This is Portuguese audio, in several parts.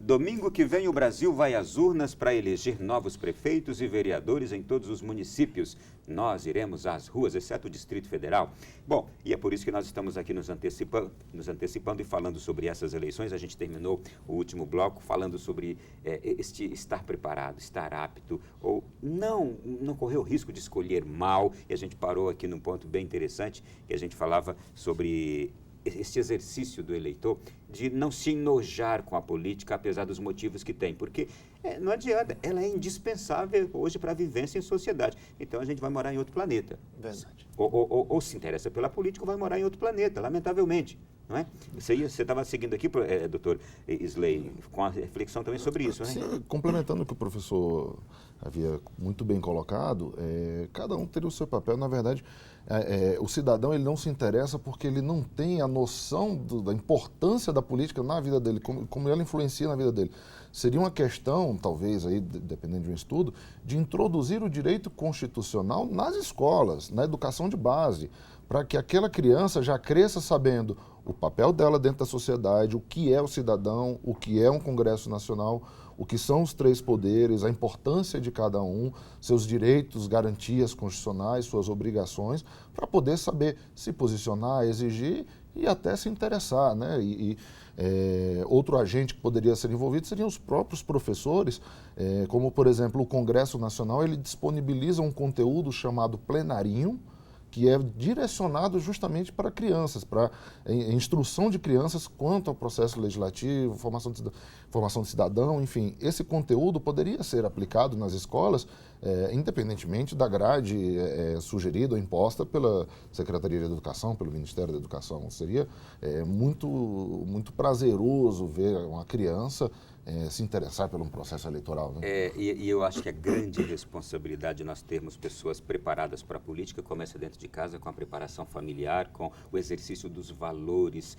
Domingo que vem o Brasil vai às urnas para eleger novos prefeitos e vereadores em todos os municípios. Nós iremos às ruas, exceto o Distrito Federal. Bom, e é por isso que nós estamos aqui nos antecipando e falando sobre essas eleições. A gente terminou o último bloco falando sobre este estar preparado, estar apto ou não correr o risco de escolher mal. E a gente parou aqui num ponto bem interessante, que a gente falava sobre este exercício do eleitor de não se enojar com a política, apesar dos motivos que tem, porque não adianta, ela é indispensável hoje para a vivência em sociedade. Então a gente vai morar em outro planeta. Verdade. Ou se interessa pela política, ou vai morar em outro planeta, lamentavelmente. Não é? Você estava seguindo aqui, doutor Isley, com a reflexão também sobre isso, né? Sim, complementando o que o professor havia muito bem colocado, cada um teria o seu papel. Na verdade, o cidadão ele não se interessa porque ele não tem a noção da importância da política na vida dele, como ela influencia na vida dele. Seria uma questão, talvez, aí, dependendo de um estudo, de introduzir o direito constitucional nas escolas, na educação de base, para que aquela criança já cresça sabendo o papel dela dentro da sociedade, o que é o cidadão, o que é um Congresso Nacional, o que são os três poderes, a importância de cada um, seus direitos, garantias constitucionais, suas obrigações, para poder saber se posicionar, exigir e até se interessar, né? Outro agente que poderia ser envolvido seriam os próprios professores, como, por exemplo, o Congresso Nacional, ele disponibiliza um conteúdo chamado plenarinho, que é direcionado justamente para crianças, para instrução de crianças quanto ao processo legislativo, formação de cidadão, enfim. Esse conteúdo poderia ser aplicado nas escolas, independentemente da grade sugerida ou imposta pela Secretaria de Educação, pelo Ministério da Educação. Seria muito prazeroso ver uma criança se interessar por um processo eleitoral. Né? E eu acho que a grande responsabilidade de nós termos pessoas preparadas para a política começa dentro de casa, com a preparação familiar, com o exercício dos valores,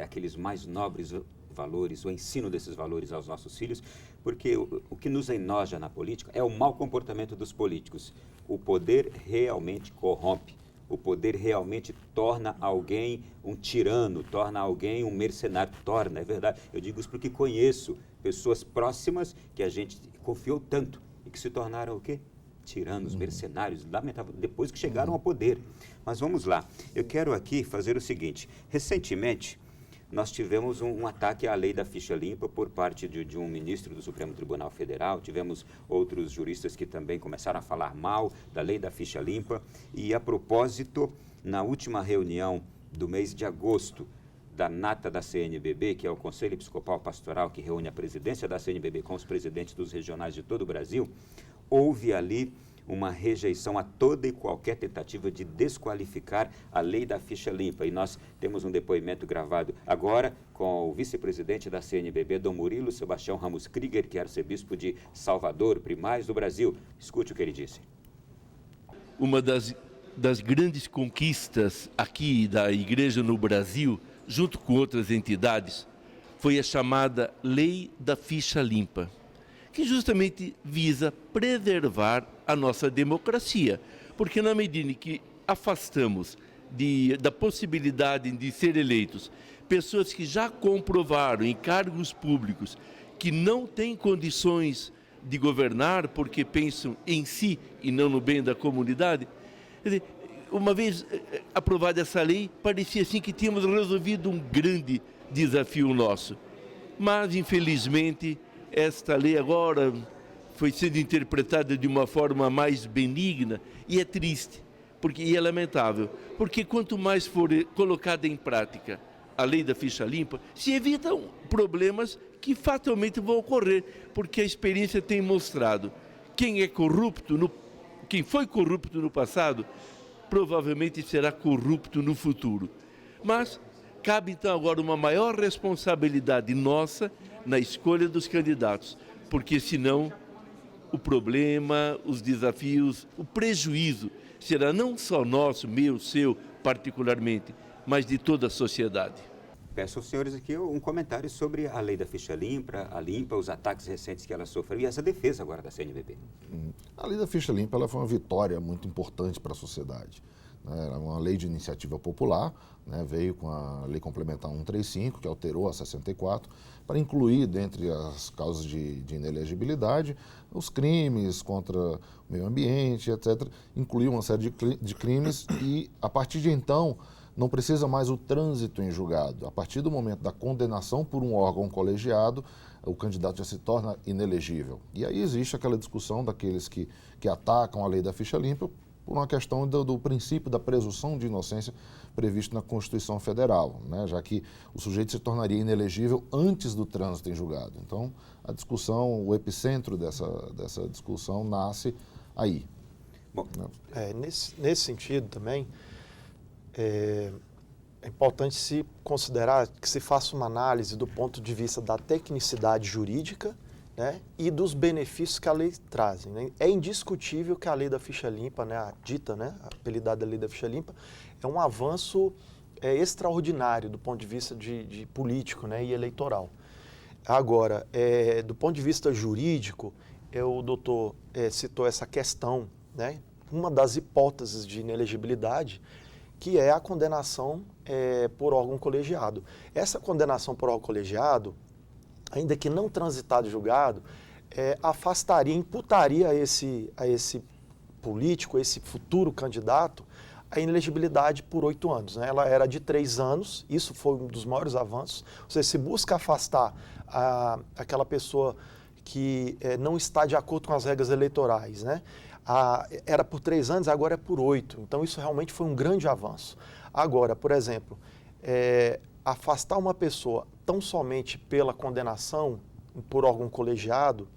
aqueles mais nobres valores, o ensino desses valores aos nossos filhos, porque o que nos enoja na política é o mau comportamento dos políticos. O poder realmente corrompe. O poder realmente torna alguém um tirano, torna alguém um mercenário, é verdade. Eu digo isso porque conheço pessoas próximas que a gente confiou tanto e que se tornaram o quê? Tiranos, mercenários, lamentável, depois que chegaram ao poder. Mas vamos lá, eu quero aqui fazer o seguinte, recentemente nós tivemos um ataque à lei da ficha limpa por parte de um ministro do Supremo Tribunal Federal, tivemos outros juristas que também começaram a falar mal da lei da ficha limpa e, a propósito, na última reunião do mês de agosto da nata da CNBB, que é o Conselho Episcopal Pastoral, que reúne a presidência da CNBB com os presidentes dos regionais de todo o Brasil, houve ali uma rejeição a toda e qualquer tentativa de desqualificar a lei da ficha limpa. E nós temos um depoimento gravado agora com o vice-presidente da CNBB, Dom Murilo Sebastião Ramos Krieger, que é arcebispo de Salvador, primaz do Brasil. Escute o que ele disse. Uma das grandes conquistas aqui da Igreja no Brasil, junto com outras entidades, foi a chamada Lei da Ficha Limpa, que justamente visa preservar a nossa democracia, porque na medida em que afastamos da possibilidade de ser eleitos pessoas que já comprovaram em cargos públicos que não têm condições de governar porque pensam em si e não no bem da comunidade, quer dizer, uma vez aprovada essa lei, parecia assim que tínhamos resolvido um grande desafio nosso, mas infelizmente esta lei agora foi sendo interpretada de uma forma mais benigna e é triste, e é lamentável, porque quanto mais for colocada em prática a lei da ficha limpa, se evitam problemas que fatalmente vão ocorrer, porque a experiência tem mostrado quem foi corrupto no passado, provavelmente será corrupto no futuro. Mas cabe então agora uma maior responsabilidade nossa na escolha dos candidatos, porque senão o problema, os desafios, o prejuízo será não só nosso, meu, seu, particularmente, mas de toda a sociedade. Peço aos senhores aqui um comentário sobre a lei da ficha limpa, os ataques recentes que ela sofreu e essa defesa agora da CNBB. A lei da ficha limpa ela foi uma vitória muito importante para a sociedade. né, era uma lei de iniciativa popular, né, veio com a Lei Complementar 135, que alterou a 64, para incluir, dentre as causas de inelegibilidade, os crimes contra o meio ambiente, etc. Incluiu uma série de crimes e, a partir de então, não precisa mais o trânsito em julgado. A partir do momento da condenação por um órgão colegiado, o candidato já se torna inelegível. E aí existe aquela discussão daqueles que atacam a lei da ficha limpa por uma questão do princípio da presunção de inocência previsto na Constituição Federal, né? Já que o sujeito se tornaria inelegível antes do trânsito em julgado. Então, a discussão, o epicentro dessa discussão nasce aí. Bom, nesse sentido também, é importante se considerar que se faça uma análise do ponto de vista da tecnicidade jurídica, né, e dos benefícios que a lei traz. Né? É indiscutível que a lei da ficha limpa, né, a dita, né, a apelidada lei da ficha limpa, é um avanço extraordinário do ponto de vista de político, né, e eleitoral. Agora, do ponto de vista jurídico, o doutor citou essa questão, né, uma das hipóteses de inelegibilidade, que é a condenação por órgão colegiado. Essa condenação por órgão colegiado, ainda que não transitado e julgado, afastaria, imputaria a esse político, a esse futuro candidato, a inelegibilidade por 8 anos. Né? Ela era de 3 anos, isso foi um dos maiores avanços. Ou seja, se busca afastar aquela pessoa que não está de acordo com as regras eleitorais, né? Era por 3 anos, agora é por 8. Então, isso realmente foi um grande avanço. Agora, por exemplo, afastar uma pessoa tão somente pela condenação por órgão colegiado,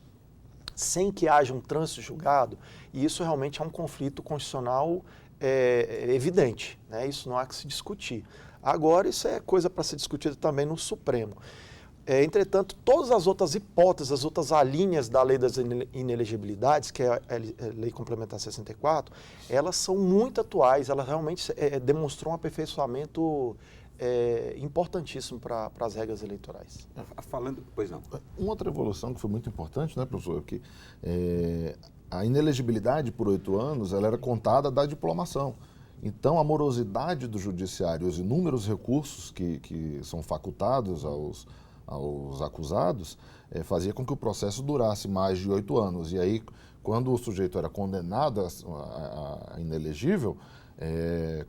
sem que haja um trânsito julgado, e isso realmente é um conflito constitucional evidente, né? Isso não há que se discutir. Agora, isso é coisa para ser discutida também no Supremo. Entretanto, todas as outras hipóteses, as outras alíneas da lei das inelegibilidades, que é a Lei Complementar 64, elas são muito atuais, elas realmente demonstram um aperfeiçoamento importantíssimo para as regras eleitorais. Falando, pois não. Uma outra evolução que foi muito importante, né, professor, que a inelegibilidade por 8 anos ela era contada da diplomação. Então, a morosidade do judiciário, os inúmeros recursos que são facultados aos acusados, fazia com que o processo durasse mais de 8 anos. E aí, quando o sujeito era condenado a inelegível,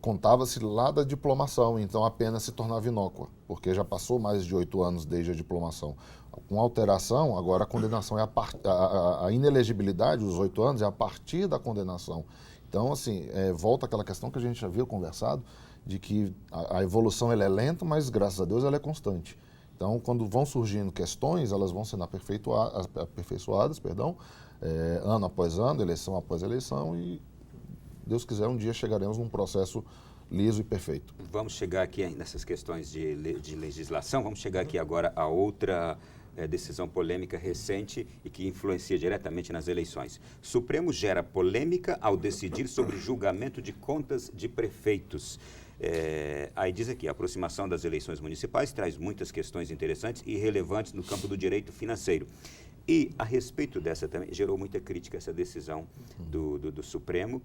contava-se lá da diplomação, então a pena se tornava inócua, porque já passou mais de 8 anos desde a diplomação. Com alteração, agora a condenação a inelegibilidade, os 8 anos, é a partir da condenação. Então, assim, volta àquela questão que a gente já viu conversado, de que a evolução ela é lenta, mas graças a Deus ela é constante. Então, quando vão surgindo questões, elas vão sendo aperfeiçoadas, ano após ano, eleição após eleição, e Deus quiser, um dia chegaremos num processo liso e perfeito. Vamos chegar aqui nessas questões de legislação, vamos chegar aqui agora a outra decisão polêmica recente e que influencia diretamente nas eleições. Supremo gera polêmica ao decidir sobre julgamento de contas de prefeitos. Aí diz aqui, a aproximação das eleições municipais traz muitas questões interessantes e relevantes no campo do direito financeiro. E, a respeito dessa também, gerou muita crítica essa decisão do Supremo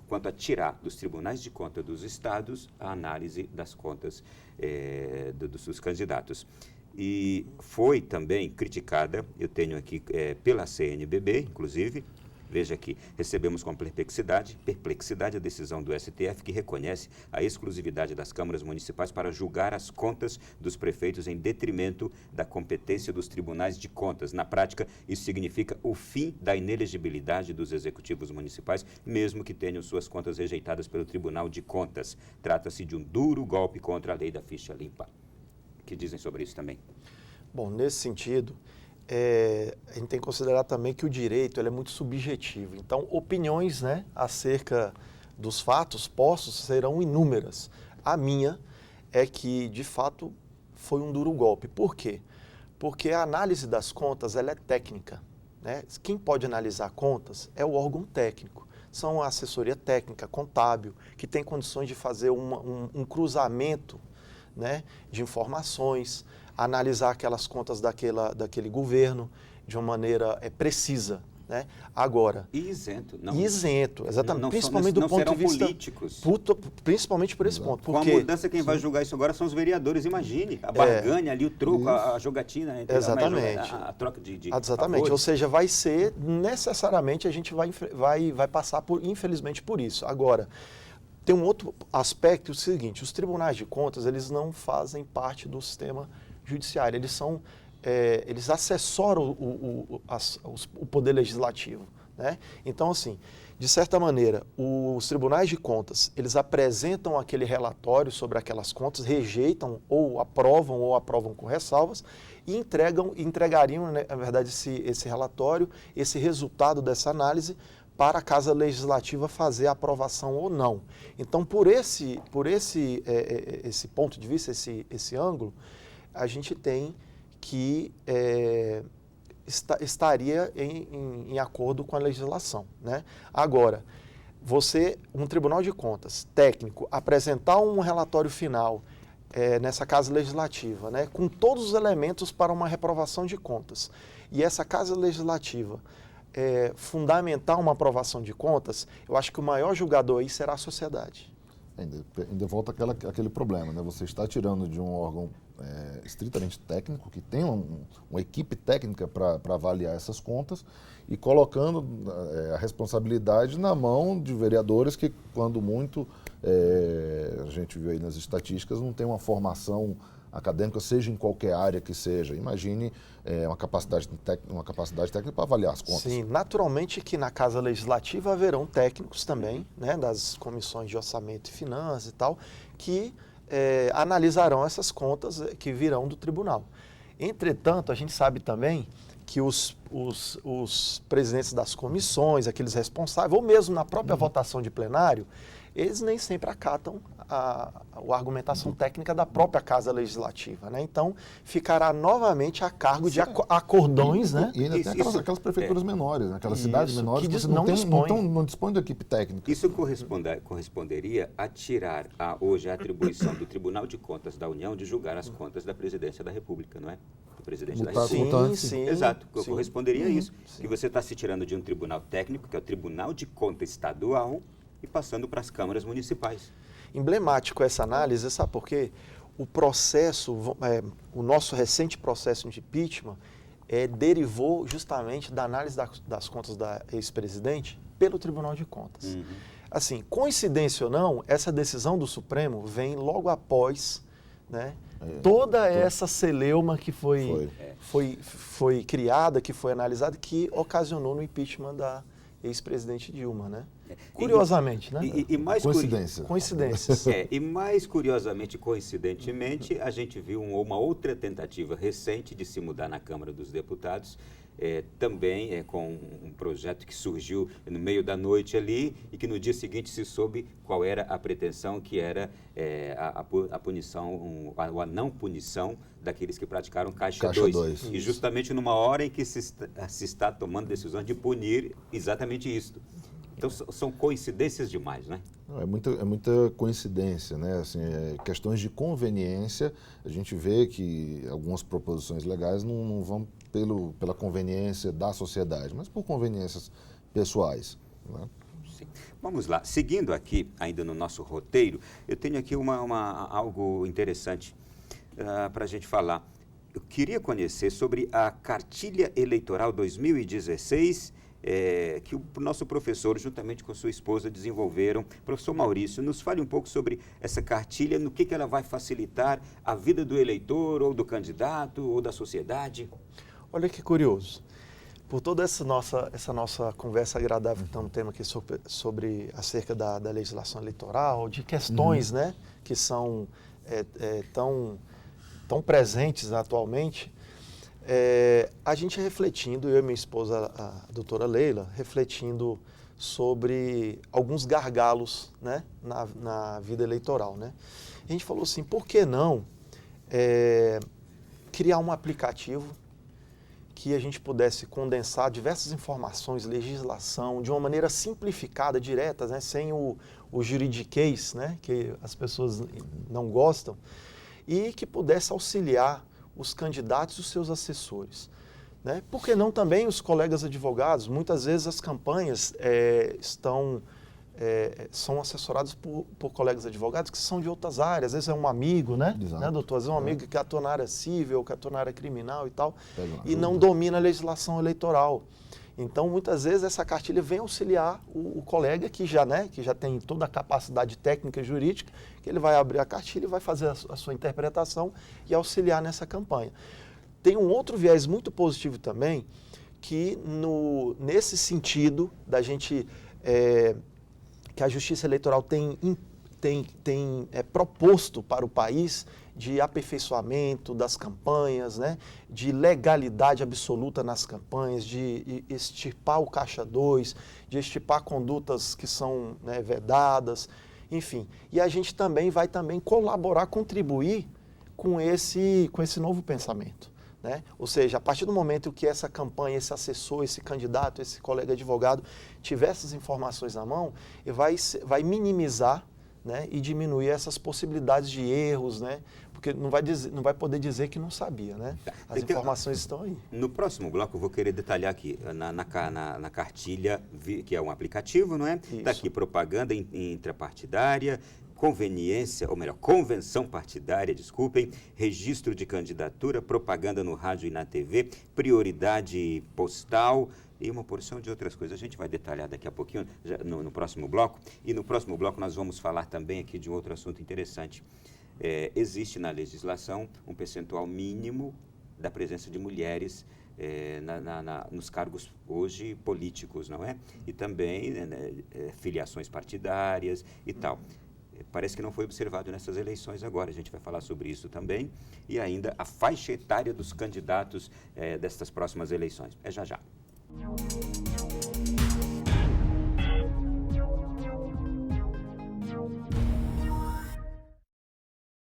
quanto a tirar dos tribunais de conta dos estados a análise das contas dos seus candidatos. E foi também criticada, eu tenho aqui pela CNBB, inclusive, veja aqui, recebemos com perplexidade a decisão do STF que reconhece a exclusividade das câmaras municipais para julgar as contas dos prefeitos em detrimento da competência dos tribunais de contas. Na prática, isso significa o fim da inelegibilidade dos executivos municipais, mesmo que tenham suas contas rejeitadas pelo Tribunal de Contas. Trata-se de um duro golpe contra a lei da ficha limpa. O que dizem sobre isso também? Bom, nesse sentido, a gente tem que considerar também que o direito ele é muito subjetivo. Então, opiniões, né, acerca dos fatos postos serão inúmeras. A minha é que, de fato, foi um duro golpe. Por quê? Porque a análise das contas ela é técnica. Né? Quem pode analisar contas é o órgão técnico. São a assessoria técnica, contábil, que tem condições de fazer um cruzamento, né, de informações, analisar aquelas contas daquele governo de uma maneira precisa. né? Agora... E isento. Não, isento, exatamente. Não, principalmente não do ponto serão de vista... políticos. Principalmente por esse ponto. Com Porque, a mudança, quem vai julgar isso agora são os vereadores, imagine. A barganha ali, o troco, a jogatina. Exatamente. A troca de exatamente. favores. Ou seja, vai ser, necessariamente, a gente vai passar, infelizmente, por isso. Agora, tem um outro aspecto, o seguinte, os tribunais de contas, eles não fazem parte do sistema judiciário, eles assessoram o poder legislativo, né? Então, assim, de certa maneira, os tribunais de contas, eles apresentam aquele relatório sobre aquelas contas, rejeitam ou aprovam com ressalvas e entregariam, né, na verdade, esse relatório, esse resultado dessa análise para a Casa Legislativa fazer a aprovação ou não. Então, por esse ponto de vista, esse ângulo, a gente tem que estaria em acordo com a legislação, né? Agora, um Tribunal de Contas técnico, apresentar um relatório final nessa Casa Legislativa, né, com todos os elementos para uma reprovação de contas, e essa Casa Legislativa fundamentar uma aprovação de contas, eu acho que o maior julgador aí será a sociedade. Ainda volta aquele problema, né? Você está tirando de um órgão estritamente técnico, que tem uma equipe técnica para avaliar essas contas, e colocando a responsabilidade na mão de vereadores que, quando muito, a gente viu aí nas estatísticas, não tem uma formação acadêmica, seja em qualquer área que seja. Imagine uma capacidade técnica para avaliar as contas. Sim, naturalmente que na Casa Legislativa haverão técnicos também, né, das comissões de orçamento e finanças e tal, que analisarão essas contas que virão do tribunal. Entretanto, a gente sabe também que os presidentes das comissões, aqueles responsáveis, ou mesmo na própria votação de plenário, eles nem sempre acatam a argumentação técnica da própria Casa Legislativa, né? Então, ficará novamente a cargo de acordões, né? E ainda tem aquelas prefeituras menores, né? Aquelas cidades menores que não dispõem de equipe técnica. Isso corresponderia a tirar hoje a atribuição do Tribunal de Contas da União de julgar as contas da Presidência da República, não é? Do Presidente da República. Sim. Exato, corresponderia a isso. Sim. Que você está se tirando de um tribunal técnico, que é o Tribunal de Contas Estadual, e passando para as câmaras municipais. Emblemático essa análise, sabe por quê? O nosso recente processo de impeachment derivou justamente da análise das contas da ex-presidente pelo Tribunal de Contas. Uhum. Assim, coincidência ou não, essa decisão do Supremo vem logo após, né, toda essa celeuma que foi criada, que foi analisada, que ocasionou no impeachment da ex-presidente Dilma, né? Curiosamente, né? E mais coincidências. E mais curiosamente, coincidentemente, a gente viu uma outra tentativa recente de se mudar na Câmara dos Deputados, também com um projeto que surgiu no meio da noite ali e que no dia seguinte se soube qual era a pretensão, que era a punição, a não punição daqueles que praticaram Caixa 2. E justamente numa hora em que se está tomando decisões de punir exatamente isso. Então, são coincidências demais, né? É muita coincidência, né? Assim, questões de conveniência, a gente vê que algumas proposições legais não vão pela conveniência da sociedade, mas por conveniências pessoais, né? Sim. Vamos lá. Seguindo aqui, ainda no nosso roteiro, eu tenho aqui algo interessante para a gente falar. Eu queria conhecer sobre a Cartilha Eleitoral 2016, que o nosso professor, juntamente com sua esposa, desenvolveram. Professor Maurício, nos fale um pouco sobre essa cartilha, no que ela vai facilitar a vida do eleitor, ou do candidato, ou da sociedade. Olha que curioso. Por toda essa nossa conversa agradável que estamos tendo aqui acerca da legislação eleitoral, de questões, né, que são tão presentes atualmente, a gente refletindo, eu e minha esposa, a doutora Leila, refletindo sobre alguns gargalos, né, na vida eleitoral, né? A gente falou assim, por que não criar um aplicativo que a gente pudesse condensar diversas informações, legislação, de uma maneira simplificada, direta, né, sem o juridiquês, né, que as pessoas não gostam, e que pudesse auxiliar os candidatos e os seus assessores. né? Por que não também os colegas advogados? Muitas vezes as campanhas são assessorados por colegas advogados que são de outras áreas. Às vezes é um amigo, né? Exato. Né, doutor? Às vezes é um amigo que atua na área civil, que atua na área criminal e tal, Pega uma e não ajuda. domina a legislação eleitoral. Então, muitas vezes, essa cartilha vem auxiliar o colega que já tem toda a capacidade técnica e jurídica, que ele vai abrir a cartilha e vai fazer a sua interpretação e auxiliar nessa campanha. Tem um outro viés muito positivo também, que nesse sentido da gente, que a Justiça Eleitoral tem proposto para o país de aperfeiçoamento das campanhas, né, de legalidade absoluta nas campanhas, de extirpar o Caixa 2, de extirpar condutas que são, né, vedadas, enfim. E a gente também vai colaborar, contribuir com esse novo pensamento, né? Ou seja, a partir do momento que essa campanha, esse assessor, esse candidato, esse colega advogado tiver essas informações na mão, vai minimizar, né, e diminuir essas possibilidades de erros, né? Porque não vai poder dizer que não sabia, né? As informações estão aí. No próximo bloco eu vou querer detalhar aqui, na cartilha, que é um aplicativo, não é? Está aqui propaganda intrapartidária, conveniência, ou melhor, convenção partidária, desculpem, registro de candidatura, propaganda no rádio e na TV, prioridade postal e uma porção de outras coisas. A gente vai detalhar daqui a pouquinho, no próximo bloco. E no próximo bloco nós vamos falar também aqui de um outro assunto interessante. Existe na legislação um percentual mínimo da presença de mulheres nos cargos hoje políticos, não é? E também filiações partidárias e tal. Parece que não foi observado nessas eleições agora, a gente vai falar sobre isso também. E ainda a faixa etária dos candidatos destas próximas eleições. É já já.